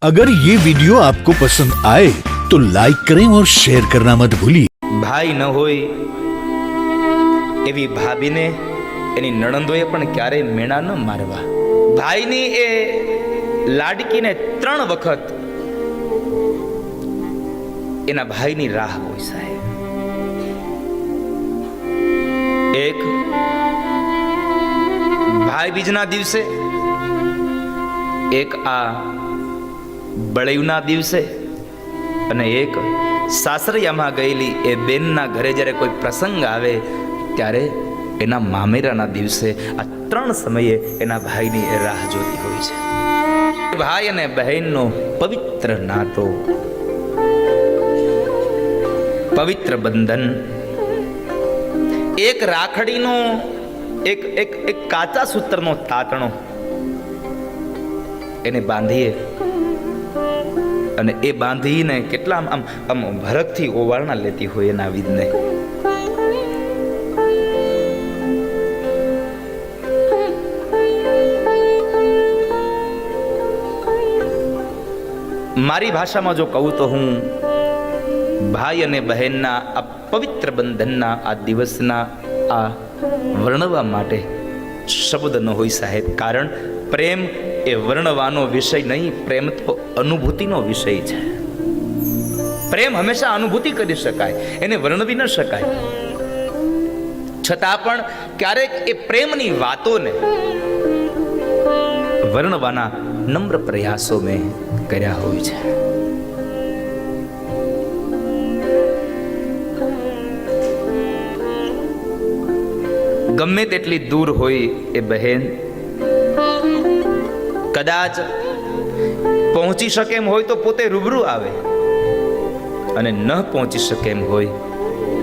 अगर ये वीडियो आपको पसंद आए तो लाइक करें और शेयर करना मत भूलिए। ભાઈ ન હોય એવી ભાભીને એની નણંદોએ પણ ક્યારેય મેણા ન મારવા. ભાઈની એ લાડકીને 3 વખત એના ભાઈની રાહ હોય સાહેબ. એક ભાઈ બીજના દિવસે, એક આ બળેવના દિવસે, અને એક સાસરિયામાં ગયેલી એ બેનના ઘરે જ્યારે કોઈ પ્રસંગ આવે ત્યારે એના મામેરાના દિવસે. આ 3 સમયે એના ભાઈની એ રાહ જોતી હોય છે. ભાઈ અને બહેનનો પવિત્ર નાતો, પવિત્ર બંધન, એક રાખડીનો એક એક એક કાચા સૂત્રનો તાતણો એને બાંધીએ અને એ બાંધીને કેટલા આમ આમ ભરકથી ઓવારણા લેતી હોય એના વિધને. મારી ભાષામાં જો કહું તો હું ભાઈ અને બહેનના આ પવિત્ર બંધનના આ દિવસના આ વર્ણવા માટે શબ્દ ન હોય સાહેબ. કારણ પ્રેમ એ વર્ણવાનો વિષય નહીં, પ્રેમ તો અનુભૂતિનો વિષય છે. પ્રેમ હંમેશા અનુભૂતિ કરી શકાય, એને વર્ણવી ન શકાય. છતાં પણ ક્યારેક એ પ્રેમની વાતોને વર્ણવાના નમ્ર પ્રયાસો મેં કર્યા હોય છે. ગમે તેટલી દૂર હોય એ બહેન, કદાચ પહોંચી શકે એમ હોય તો પોતે રૂબરૂ આવે, અને ન પહોંચી શકે એમ હોય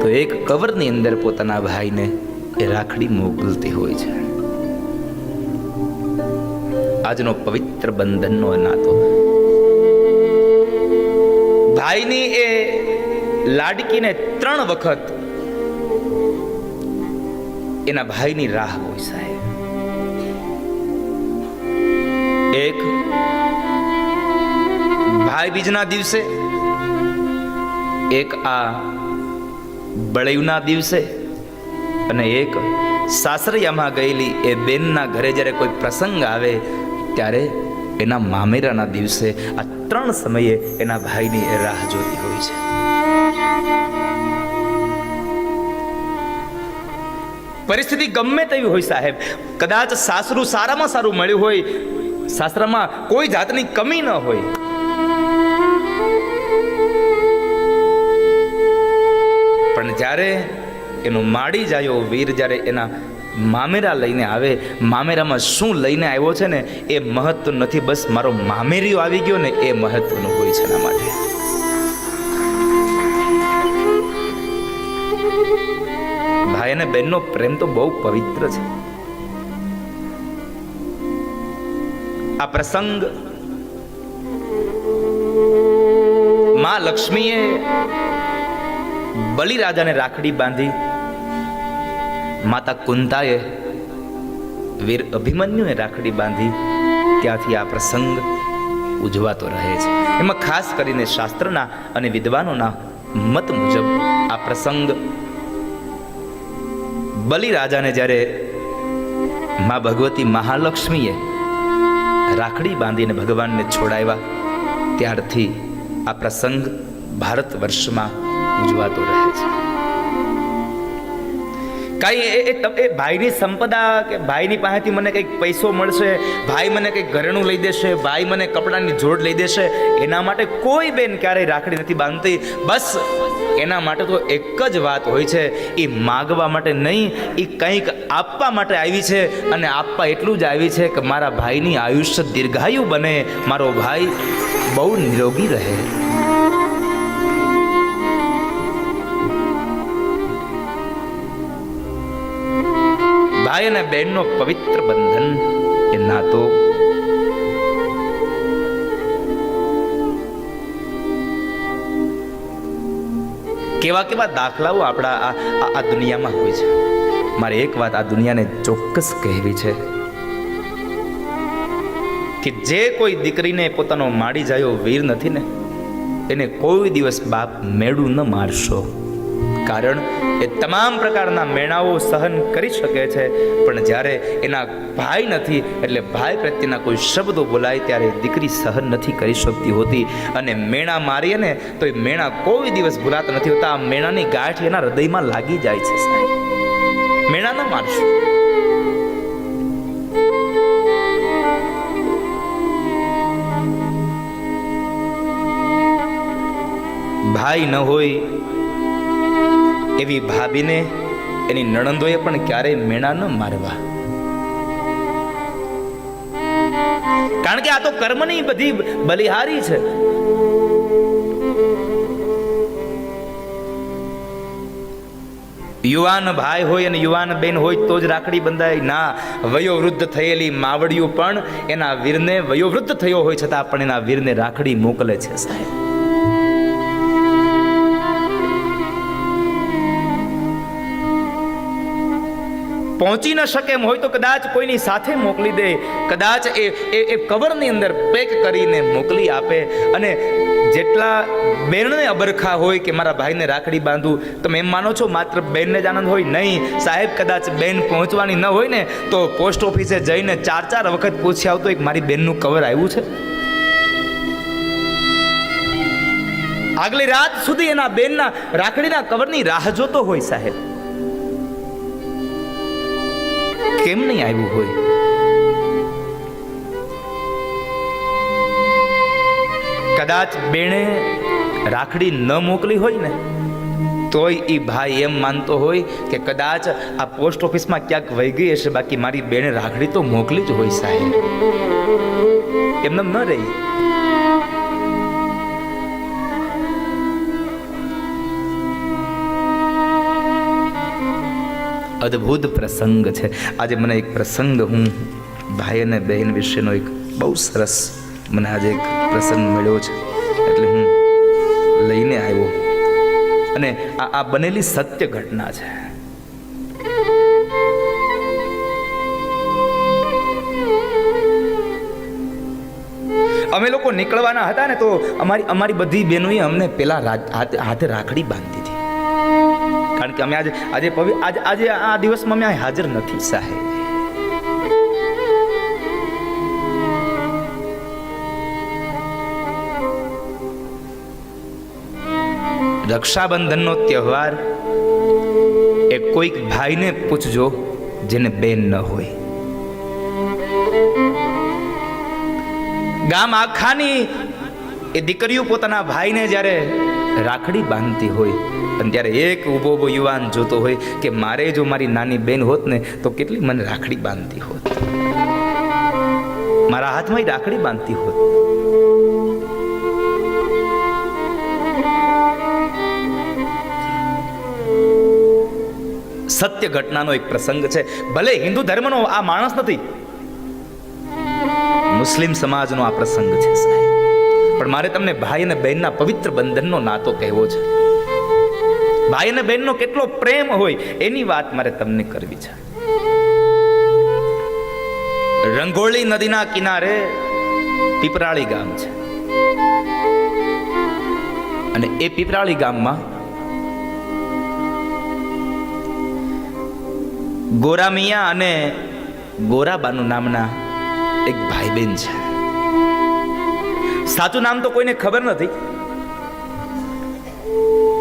તો એક કવરની અંદર પોતાના ભાઈને એ રાખડી મોકલતી હોય છે. આજનો પવિત્ર બંધનનો નાતો, ભાઈની એ લાડકીને 3 વખત એના ભાઈની રાહ હોય સાહેબ. એક ભાઈ બીજના દિવસે, એક આ બળેવના દિવસે, અને એક સાસરિયામાં ગયેલી એ બેનના ઘરે જ્યારે કોઈ પ્રસંગ આવે ત્યારે એના મામેરાના દિવસે. આ 3 સમયે એના ભાઈની એ રાહ જોતી હોય છે. પરિસ્થિતિ ગમે તેવી હોય સાહેબ, કદાચ સાસરું સારામાં સારું મળ્યું હોય, સાસરામાં કોઈ જાતની કમી ન હોય, પણ જ્યારે એનો માડી જાયો વીર જ્યારે એના મામેરા લઈને આવે, મામેરામાં શું લઈને આવ્યો છે ને એ મહત્વ નથી, બસ મારો મામેરીઓ આવી ગયો ને એ મહત્વનું હોય છે. એના માટે ભાઈ અને બહેનનો પ્રેમ તો બહુ પવિત્ર છે. આ પ્રસંગ માં લક્ષ્મીએ બલિરાજાને રાખડી બાંધી, માતા કુંતાએ વીર અભિમન્યુને રાખડી બાંધી, ત્યાંથી આ પ્રસંગ ઉજવાતો રહે છે. એમાં ખાસ કરીને શાસ્ત્રના અને વિદ્વાનોના મત મુજબ આ પ્રસંગ બલિરાજાને જ્યારે માં ભગવતી મહાલક્ષ્મીએ રાખડી બાંધીને ભગવાનને છોડાવ્યા ત્યારથી આ પ્રસંગ ભારત વર્ષમાં ઉજવાતો રહે છે. કઈ એ ભાઈની સંપદા કે ભાઈની પાસેથી મને કંઈક પૈસો મળશે, ભાઈ મને કંઈક ઘરેણું લઈ દેશે, ભાઈ મને કપડાની જોડ લઈ દેશે, એના માટે કોઈ બેન ક્યારેય રાખડી નથી બાંધતી. બસ એના માટે તો એક જ વાત હોય છે, એ માગવા માટે નહીં, એ કંઈક આપવા માટે આવી છે. અને આપવા એટલું જ આવી છે કે મારા ભાઈની આયુષ્ય દીર્ઘાયુ બને, મારો ભાઈ બહુ નિરોગી રહે. ભાઈ અને બહેનનો પવિત્ર બંધન એ નાતો કેવા કેવા દાખલાઓ આપણા આ દુનિયામાં હોય છે. મારે એક વાત આ દુનિયાને ચોક્કસ કહેવી છે કે જે કોઈ દીકરીને પોતાનો માડી જાયો વીર નથી ને, એને કોઈ દિવસ બાપ મેળું ન મારશો. કારણ એ તમામ પ્રકારના મેણાઓ સહન કરી શકે છે, પણ જ્યારે એના ભાઈ નથી એટલે ભાઈ પ્રત્યેના કોઈ શબ્દો બોલાય ત્યારે દીકરી સહન નથી કરી શકતી હોતી. અને મેણા મારીએ ને તો એ મેણા કોઈ દિવસ ભૂલાતા નથી હોતા. આ મેણાની ગાંઠ એના હૃદયમાં લાગી જાય છે. સાહેબ, મેણા ન મારશો. ભાઈ ન હોય એવી ભાભીને એની નણંદોએ પણ ક્યારેય મેણા ન મારવા. કારણ કે આ તો કર્મની બધી બલિહારી છે. યુવાન ભાઈ હોય અને યુવાન બેન હોય તો જ રાખડી બંધાય ના. વયોવૃદ્ધ થયેલી માવડિયું પણ એના વીરને, વયોવૃદ્ધ થયો હોય છતાં પણ એના વીરને રાખડી મોકલે છે. સાહેબ, પહોંચી ન શકે એમ હોય તો કદાચ કોઈની સાથે મોકલી દે, કદાચ એ કવરની અંદર પેક કરીને મોકલી આપે. અને જેટલા બેનને અબરખા હોય કે મારા ભાઈને રાખડી બાંધું, તમે એમ માનો છો માત્ર બેનને જ આનંદ હોય? નહીં સાહેબ, કદાચ બેન પહોંચવાની ન હોય ને તો પોસ્ટ ઓફિસે જઈને 4 વખત પૂછી આવતો એક મારી બેનનું કવર આવ્યું છે. આગલી રાત સુધી એના બેનના રાખડીના કવરની રાહ જોતો હોય. સાહેબ, કેમ નહીં આવ્યું હોય? કદાચ બેણે રાખડી ન મોકલી હોય ને તોય એ ભાઈ એમ માનતો હોય કે કદાચ આ પોસ્ટ ઓફિસમાં ક્યાંક વહી ગઈ હશે, બાકી મારી બેણે રાખડી તો મોકલી જ હોય. સાહેબ, એમને ન રહી. અદ્ભુત પ્રસંગ છે. આજે મને એક પ્રસંગ, હું ભાઈ અને બહેન વિશેનો એક બહુ સરસ મને આજે એક પ્રસંગ મળ્યો છે, એટલે હું લઈને આવ્યો. અને આ બનેલી સત્ય ઘટના છે. અમે લોકો નીકળવાના હતા ને તો અમારી બધી બહેનોએ અમને પેલા હાથે રાખડી બાંધી હતી. કારણ કે અમે આજે આ દિવસમાં અમે હાજર નથી. સાહેબ, રક્ષાબંધનનો તહેવાર એ કોઈક ભાઈને પૂછજો જેને બેન ન હોય. ગામ આખાની એ દીકરીઓ પોતાના ભાઈને જ્યારે રાખડી બાંધતી હોય અને ત્યારે એક ઊભો યુવાન જોતો હોય કે મારે જો મારી નાની બેન હોત ને તો કેટલી મને રાખડી બાંધતી હોત, મારા હાથમાં રાખડી બાંધતી હોત. સત્ય ઘટનાનો એક પ્રસંગ છે. ભલે હિન્દુ ધર્મનો આ માણસ નથી, મુસ્લિમ સમાજનો આ પ્રસંગ છે. સાહેબ, પણ મારે તમને ભાઈ અને બહેનના પવિત્ર બંધનનો નાતો કહેવો છે. ભાઈ અને બહેનનો કેટલો પ્રેમ હોય એની વાત મારે તમને કરવી છે. રંગોળી નદીના કિનારે પીપરાળી ગામ છે અને એ પીપરાળી ગામમાં ગોરામિયા અને ગોરાબાનુ નામના એક ભાઈ બહેન છે. સાચું નામ તો કોઈને ખબર નથી,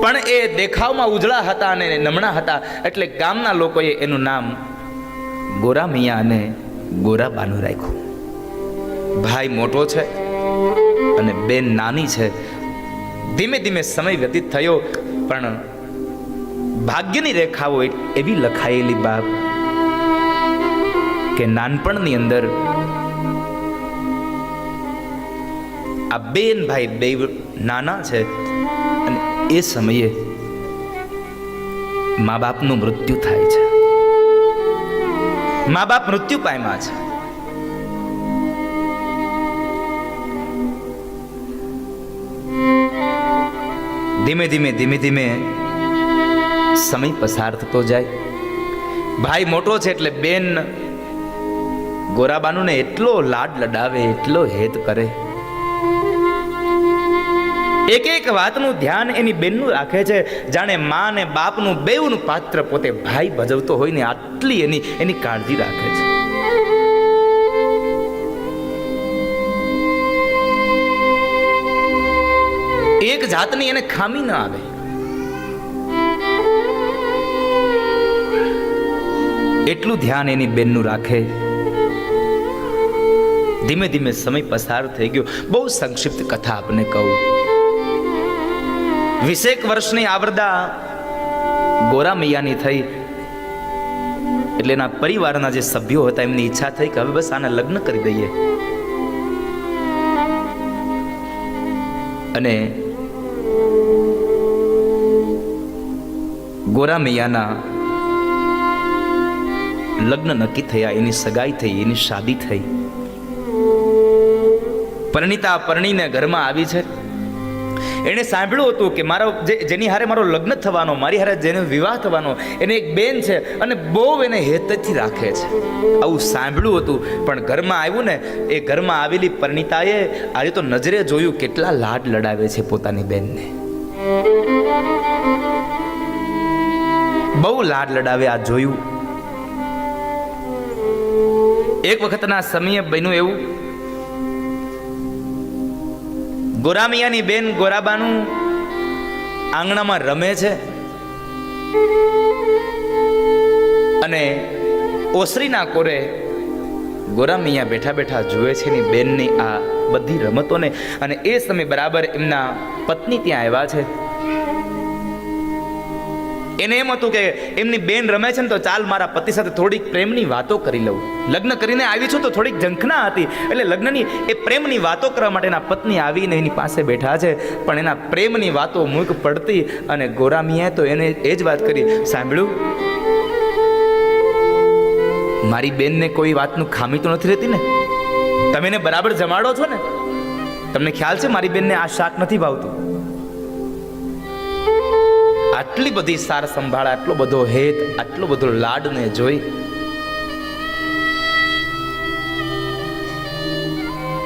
પણ એ દેખાવમાં ઉજળા હતા અને નમણા હતા એટલે ગામના લોકોએ એનું નામ ગોરામિયા અને ગોરાબાનુ રાખ્યું. ભાઈ મોટો છે અને બેન નાની છે. ધીમે ધીમે સમય વ્યતીત થયો, પણ ભાગ્યની રેખાઓ એવી લખાયેલી બાપ કે નાનપણની અંદર આ બેન ભાઈ બે નાના છે અને એ સમયે મા બાપનું મૃત્યુ થાય છે. મા બાપ મૃત્યુ પામ્યા છે. ધીમે ધીમે સમય પસાર થતો જાય. ભાઈ મોટો છે એટલે બેન ગોરાબાનુને એટલો લાડ લડાવે, એટલો હેત કરે, એક એક વાતનું ધ્યાન એની બેનનું રાખે છે, જાણે મા ને બાપનું બેવનું પાત્ર પોતે ભાઈ ભજવતો હોય ને આટલી એની કાળજી રાખે છે. એક જાતની એને ખામી ન આવે. એટલું ધ્યાન એની બેનનું રાખે. ધીમે ધીમે સમય પસાર થઈ ગયો. બહુ સંક્ષિપ્ત કથા આપને કહું. 20 વર્ષની આવરદા ગોરા મૈયાની થઈ એટલે એના પરિવારના જે સભ્યો હતા એમની ઈચ્છા થઈ કે હવે બસ આના લગ્ન કરી દઈએ. અને ગોરા મૈયાના લગ્ન નક્કી થયા, એની સગાઈ થઈ, એની શાદી થઈ. પરણિતા પરણીને ઘરમાં આવી છે. એણે સાંભળ્યું હતું કે મારો જેની હારે મારો લગ્ન થવાનો, મારી હારે જેનો વિવાહ થવાનો, એને એક બેન છે અને બહુ એને હેતથી રાખે છે. આવું સાંભળ્યું હતું. પણ ઘરમાં આવ્યું ને, એ ઘરમાં આવેલી પરણિતાએ આજે તો નજરે જોયું કેટલા લાડ લડાવે છે પોતાની બેનને. બહુ લાડ લડાવે. આ જોયું. એક વખતના સમયે બન્યું એવું, ગોરામિયાની બેન ગોરાબાનું આંગણામાં રમે છે અને ઓસરીના કોરે ગોરામિયા બેઠા બેઠા જુએ છે એની બેનની આ બધી રમતોને. અને એ સમય બરાબર એમના પત્ની ત્યાં આવ્યા છે. એને એમ હતું કે એમની બેન રમે છે ને તો ચાલ મારા પતિ સાથે થોડીક પ્રેમની વાતો કરી લઉં. લગ્ન કરીને આવી છું તો થોડીક ઝંખના હતી એટલે લગ્નની એ પ્રેમની વાતો કરવા માટે એના પત્ની આવીને એની પાસે બેઠા છે. પણ એના પ્રેમની વાતો મૂક પડતી અને ગોરામિયાએ તો એને એ જ વાત કરી, સાંભળ્યું, મારી બેનને કોઈ વાતનું ખામી તો નથી રહેતી ને? તમે એને બરાબર જમાડો છો ને? તમને ખ્યાલ છે મારી બેનને આ શાક નથી ભાવતું? આટલી બધી સાર સંભાળ, આટલો બધો હેત, આટલો બધો લાડને જોઈ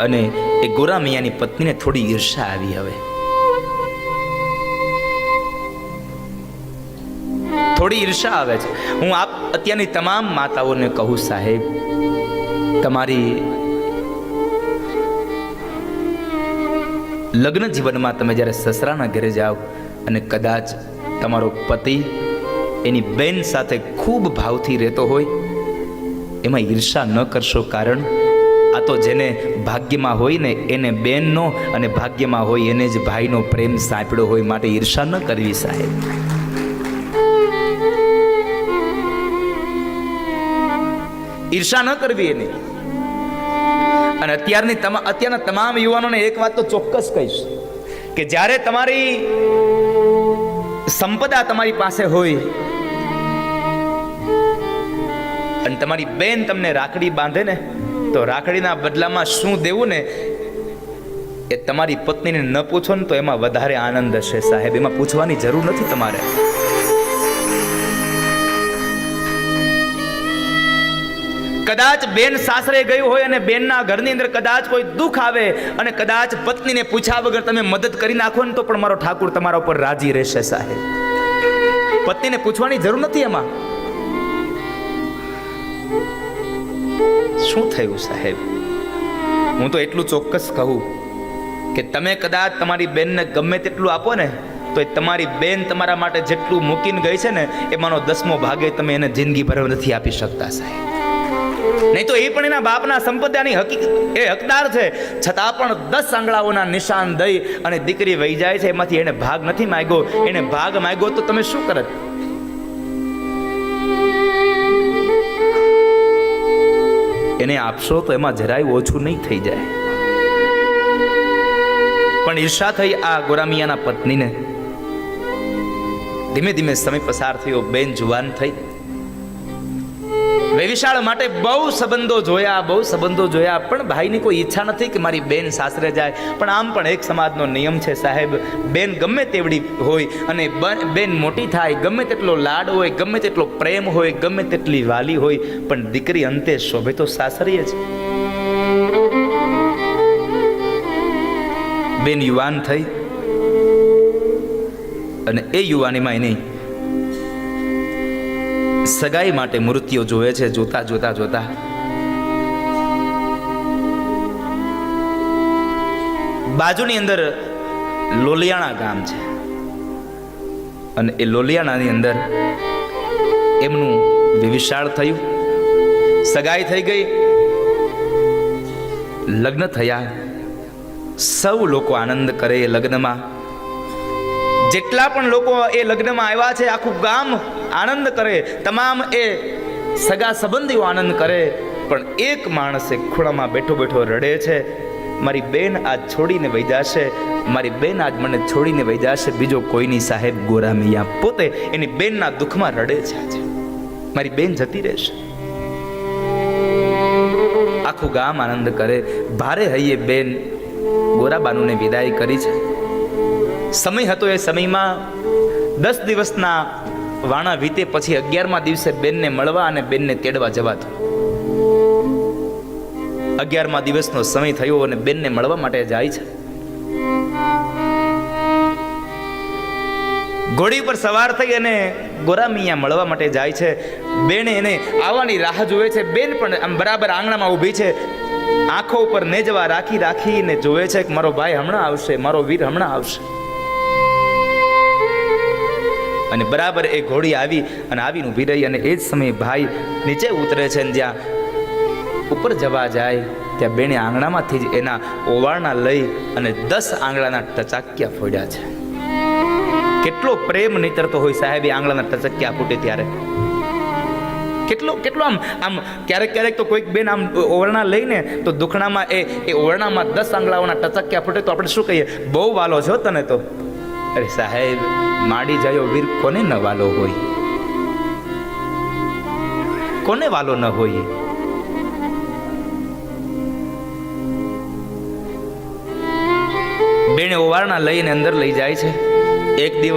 અને એ ગોરા મિયાની પત્નીને થોડી ઈર્ષા આવી. હવે થોડી ઈર્ષા આવે છે. હું આપ અત્યારની તમામ માતાઓને કહું, સાહેબ, તમારી લગ્ન જીવનમાં તમે જ્યારે સસરાના ઘરે જાઓ અને કદાચ તમારો પતિ એની બેન સાથે ખૂબ ભાવથી રહેતો હોય, એમાં ઈર્ષા ન કરશો. કારણ આ તો જેને ભાગ્યમાં હોય ને એને બેનનો અને ભાગ્યમાં હોય એને જ ભાઈનો પ્રેમ સાંપડ્યો હોય. માટે ઈર્ષા ન કરવી સાહેબ. ઈર્ષા ન કરવી એની. અને અત્યારના તમામ યુવાનોને એક વાત તો ચોક્કસ કહીશ કે જ્યારે તમારી સંપદા તમારી પાસે હોય અને તમારી બેન તમને રાખડી બાંધે ને, તો રાખડીના બદલામાં શું દેવું ને એ તમારી પત્નીને ન પૂછો ને તો એમાં વધારે આનંદ હશે સાહેબ. એમાં પૂછવાની જરૂર નથી તમારે. કદાચ બેન સાસરે ગયું હોય અને બેનના ઘરની અંદર કદાચ કોઈ દુઃખ આવે અને કદાચ પત્નીને પૂછ્યા વગર તમે મદદ કરી નાખો ને તો પણ મારો ઠાકુર તમારા ઉપર રાજી રહેશે સાહેબ. પત્નીને પૂછવાની જરૂર નથી એમાં. શું થયું સાહેબ? હું તો એટલું ચોક્કસ કહું કે તમે કદાચ તમારી બેનને ગમે તેટલું આપો ને તો એ તમારી બેન તમારા માટે જેટલું મૂકીને ગઈ છે ને એમાંનો 10મો ભાગે તમે એને જિંદગી ભર નથી આપી શકતા સાહેબ. નહીં તો એ પણ એના બાપના સંપદાની એ હકદાર છે, છતાં પણ 10 આંગળાઓના નિશાન દઈ અને દીકરી વહી જાય છે. એમાંથી એને ભાગ નથી માંગ્યો. એને ભાગ માંગ્યો તો તમે શું કરત? એને આપશો તો એમાં જરાય ઓછું નહીં થઈ જાય. પણ ઈર્ષા થઈ આ ગોરામિયાના પત્નીને. ધીમે ધીમે સમય પસાર થયો. બેન જુવાન થઈ. વેવિશાળ માટે બહુ સંબંધો જોયા, પણ ભાઈની કોઈ ઈચ્છા નથી કે મારી બેન સાસરે જાય. પણ આમ પણ એક સમાજનો નિયમ છે સાહેબ, બેન ગમે તેવડી હોય અને બેન મોટી થાય, ગમે તેટલો લાડ હોય, ગમે તેટલો પ્રેમ હોય, ગમે તેટલી વાલી હોય, પણ દીકરી અંતે શોભે તો સાસરીએ જ. બેન યુવાન થઈ અને એ યુવાનીમાં એની સગાઈ માટે મૂર્તિઓ જોવે છે. જોતા બાજુની અંદર લોલિયાણા ગામ છે અને એ લોલિયાણાની અંદર એમનું વિવિશાળ થયું, સગાઈ થઈ ગઈ, લગ્ન થયા. સૌ લોકો આનંદ કરે એ લગ્નમાં. જેટલા પણ લોકો એ લગ્નમાં આવ્યા છે આખું ગામ આનંદ કરે, તમામ એ સગા સંબંધીઓ આનંદ કરે. પણ એક માણસ એક ખૂણામાં બેઠો રડે છે, મારી બેન આજ છોડીને વહી જશે, મારી બેન આજ મને છોડીને વહી જશે. બીજો કોઈની સાહેબ ગોરા મિયા પોતે એની બેનના દુઃખમાં રડે છે. આજે મારી બેન જતી રહેશે. આખું ગામ આનંદ કરે. ભારે હૈયે બેન ગોરાબાનુને વિદાય કરી છે. સમય હતો, એ સમયમાં 10 દિવસના વાણા વીતે પછી 11મા દિવસે બેનને મળવા અને બેનને તેડવા જવાતું. 11મા દિવસનો સમય થયો અને બેનને મળવા માટે જાય છે. ઘોડી પર સવાર થઈ અને ગોરા મિયા મળવા માટે જાય છે. બેન એને આવવાની રાહ જોવે છે. બેન પણ આમ બરાબર આંગણામાં ઊભી છે, આંખો ઉપર નેજવા રાખીને જોવે છે કે મારો ભાઈ હમણાં આવશે, મારો વીર હમણાં આવશે. અને બરાબર એ ઘોડી આવીને ઊભી રહી અને એ જ સમયે ભાઈ નીચે ઉતરે છે. જ્યાં ઉપર જવા જાય ત્યાં બેને આંગણામાંથી જ એના ઓવાળના લઈ અને 10 આંગળાના ટચાક્યા ફોડ્યા છે. કેટલો પ્રેમ નીતરતો હોય સાહેબ એ આંગળાના ટચક્યા ફૂટે ત્યારે. કેટલો આમ ક્યારેક તો કોઈક બેન આમ ઓવરણા લઈને તો દુખણામાં એ ઓવરણામાં 10 આંગળાઓના ટચક્યા ફૂટે તો આપણે શું કહીએ, બહુ વાલો છો તને તો. અરે સાહેબ, માડી જાયો વીર કોને ન વાલો હોય, કોને વાલો ન હોય. બેને ઓવારણા લઈને અંદર લઈ જાય છે. એક દિવસ